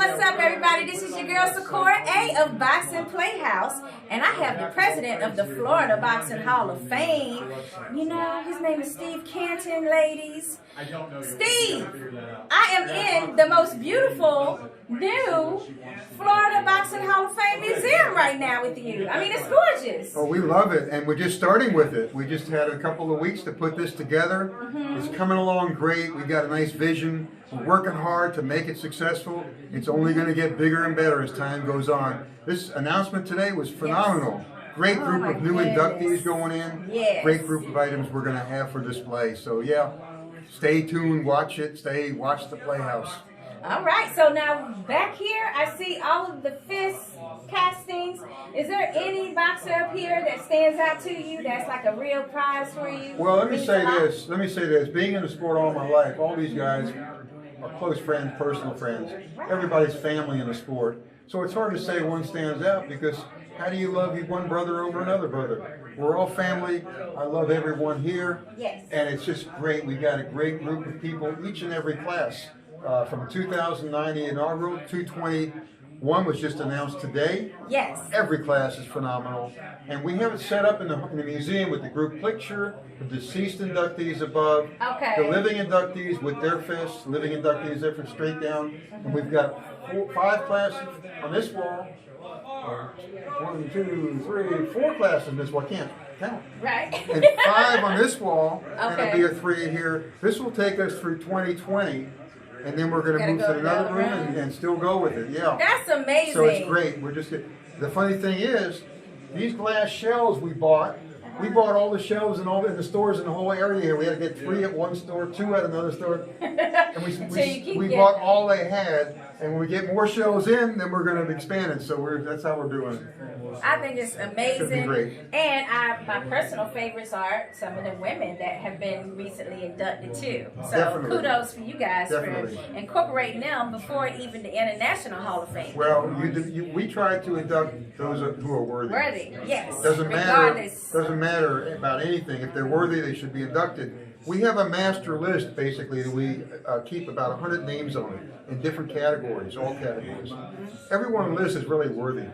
what's up, everybody? This is your girl, Sakura A of Boxing Playhouse, and I have the president of the Florida Boxing Hall of Fame. You know, his name is Steve Canton, ladies. Steve, I am in the most beautiful new Florida Boxing Hall of Fame museum right now with you. I mean, it's gorgeous. Oh, we love it, and we're just starting with it. We just had a couple of weeks to put this together. It's coming along great. We got a nice vision. We're working hard to make it successful. It's only going to get bigger and better as time goes on. This announcement today was phenomenal. Great group of new inductees going in. Great group of items we're going to have for display. So yeah, stay tuned, watch it, watch the Playhouse. All right, so now back here, I see all of the fist castings. Is there any boxer up here that stands out to you that's like a real prize for you? Well, let me say this. Being in the sport all my life, all these guys are close friends, personal friends. Everybody's family in the sport. So it's hard to say one stands out because how do you love one brother over another brother? We're all family. I love everyone here. Yes. And it's just great. We got a great group of people, each and every class. From 2009, the inaugural, 221 was just announced today. Yes. Every class is phenomenal. And we have it set up in the museum with the group picture, the deceased inductees above, the living inductees with their fists, living inductees there from straight down. And we've got 5 classes on this wall. 1, 2, 3, 4 classes on this wall. I can't count. Right. And 5 on this wall, and there'll be a 3 here. This will take us through 2020. And then we're going to move to another room and still go with it. Yeah. That's amazing. So it's great. The funny thing is, these glass shelves we bought all the shelves in the stores in the whole area here. We had to get 3 at one store, 2 at another store. And we bought all they had. And when we get more shelves in, then we're going to expand it. So that's how we're doing it. I think it's amazing. Should be great. And my personal favorites are some of the women that have been recently inducted too. So Definitely. Kudos for you guys Definitely. for incorporating them before even the International Hall of Fame. Well, we try to induct those who are worthy. Worthy, yes. Doesn't matter about anything. If they're worthy, they should be inducted. We have a master list, basically, that we keep about 100 names on in different categories, all categories. Everyone on the list is really worthy.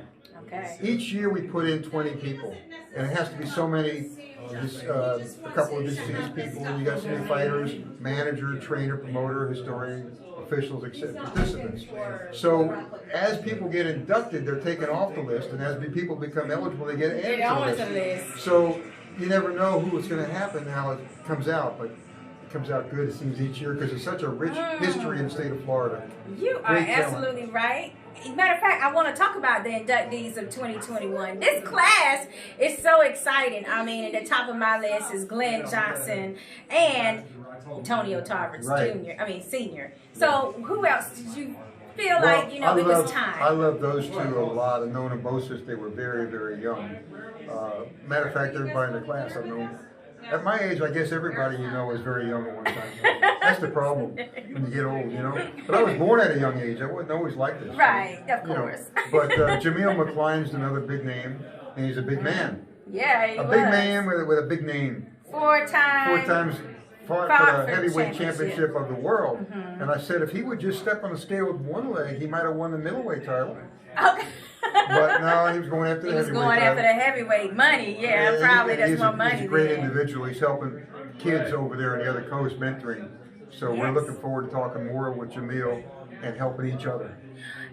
Okay. Each year we put in 20 people, and it has to be so many, a couple of deceased people, you got so many fighters, manager, trainer, promoter, historian, officials, etc., participants. So as people get inducted, they're taken off the list, and as people become eligible, they get added to the list. So you never know what's going to happen, how it comes out, but it comes out good, it seems, each year because it's such a rich history in the state of Florida. You are absolutely right. Matter of fact, I want to talk about the inductees of 2021. This class is so exciting. I mean, at the top of my list is Glenn Johnson and Antonio Tarvins Senior. So who else did you feel like, it was time? I love those two a lot. I've known them both since they were very, very young. Matter of fact, everybody in the class I've known. At my age, I guess everybody is very young at one time. That's the problem when you get old, But I was born at a young age. I wasn't always like this. Right, of course. But Jamil McCline's another big name, and he's a big man. Yeah, he was. A big man with a big name. 4 times fought for the heavyweight championship of the world. And I said if he would just step on the scale with one leg, he might have won the middleweight title. Okay. But no, he was going after the heavyweight title. He was going after the heavyweight money. Yeah, probably that's more money. He's a great individual. He's helping kids over there on the other coast, mentoring. So we're looking forward to talking more with Jamil and helping each other.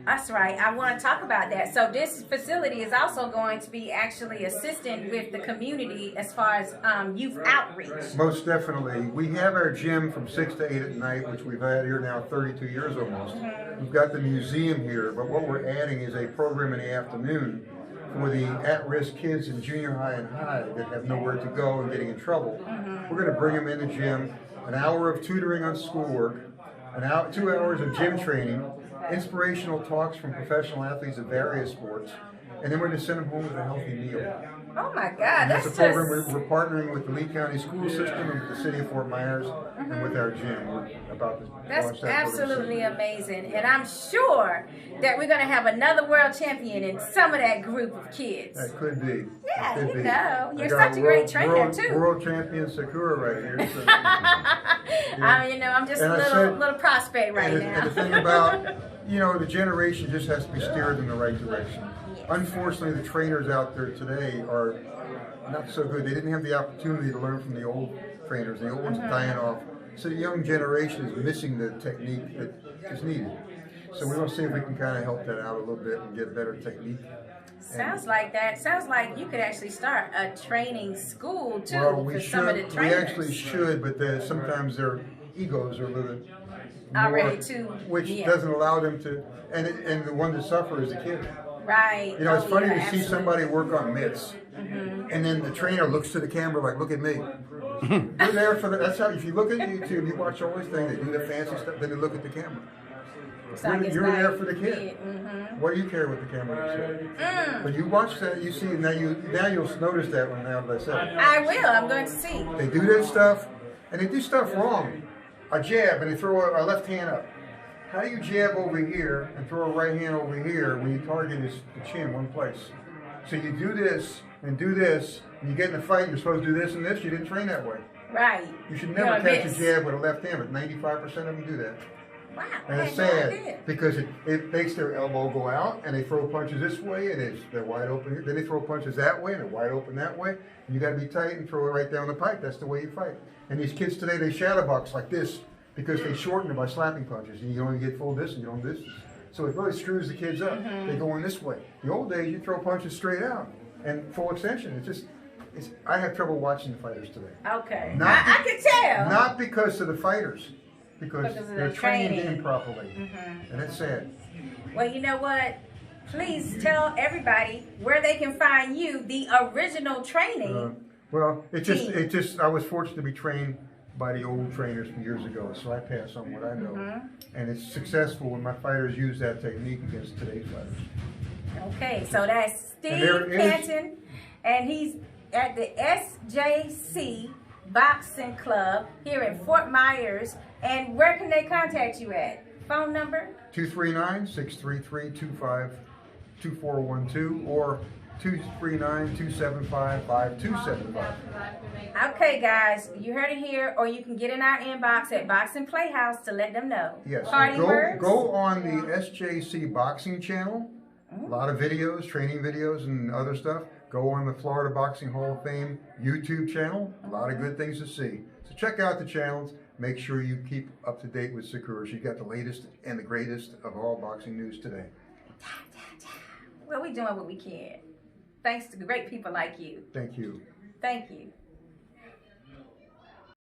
That's right. I want to talk about that. So this facility is also going to be actually assisting with the community as far as youth outreach. Most definitely. We have our gym from 6 to 8 at night, which we've had here now 32 years almost. We've got the museum here, but what we're adding is a program in the afternoon for the at-risk kids in junior high and high that have nowhere to go and getting in trouble. We're going to bring them in the gym, an hour of tutoring on schoolwork, 2 hours of gym training, inspirational talks from professional athletes of various sports, and then we're going to send them home with a healthy meal. Oh my God, And that's it's a program just... we're partnering with the Lee County School System and with the City of Fort Myers and with our gym. We're about to launch That's that absolutely program. amazing. And I'm sure that we're going to have another world champion in some of that group of kids. That could be. Yeah, Could you be. know. I You're got such a great trainer, world, too. World champion Sakura right here. So, I'm just And a I said- little prospect right and, now. and the thing about, the generation just has to be steered in the right direction. Yes. Unfortunately, the trainers out there today are not so good. They didn't have the opportunity to learn from the old trainers. The old ones are dying off. So the young generation is missing the technique that is needed. So we want to see if we can kind of help that out a little bit and get better technique. Sounds like that. Sounds like you could actually start a training school too Well, we for some of the should. We trainers. actually should, but sometimes their egos are a little bit Already more, too, which yeah. doesn't allow them to. And the one that suffers is the kid. Right. It's Oh, funny yeah, to see absolutely. somebody work on mitts, and then the trainer looks to the camera like, "Look at me." You're there for the. That's how. If you look at YouTube, you watch all these things. They do the fancy stuff, then they look at the camera. It's like it's You're not there for the kid. Mm-hmm. What do you care what the camera says? But you watch that, you see now you'll notice that one now that I said it. I will. I'm going to see. They do that stuff, and they do stuff wrong. A jab, and they throw a left hand up. How do you jab over here and throw a right hand over here when you target is the chin one place? So you do this and do this, and you get in a fight, you're supposed to do this and this. You didn't train that way. Right. You should You're never gonna catch miss. a jab with a left hand, but 95% of them do that. Wow. And I it's had no sad idea. because it makes their elbow go out, and they throw punches this way, and they're wide open here. Then they throw punches that way, and they're wide open that way. And you got to be tight and throw it right down the pipe. That's the way you fight. And these kids today, they shadow box like this because they shorten it by slapping punches, and you only get full distance, you don't distance. So it really screws the kids up. They go in this way. The old days, you throw punches straight out and full extension. I have trouble watching the fighters today. Okay. Not I can tell. Not because of the fighters, because Because of they're the trained training. improperly, and it's sad. Well, you know what? Please tell everybody where they can find you, the original training. Well, I was fortunate to be trained by the old trainers from years ago, so I pass on what I know, and it's successful when my fighters use that technique against today's fighters. Okay, so that's Steve And there is- Canton, and he's at the SJC Boxing Club here in Fort Myers. And where can they contact you at? Phone number? 239-633-2412 or 239-275-5275. Okay, guys, you heard it here, or you can get in our inbox at Boxing Playhouse to let them know. Yes, Party words? go on the SJC Boxing channel. A lot of videos, training videos, and other stuff. Go on the Florida Boxing Hall of Fame YouTube channel. A lot of good things to see. So check out the channels. Make sure you keep up to date with Sakura. She's got the latest and the greatest of all boxing news today. Well, we're doing what we can. Thanks to great people like you. Thank you. Thank you.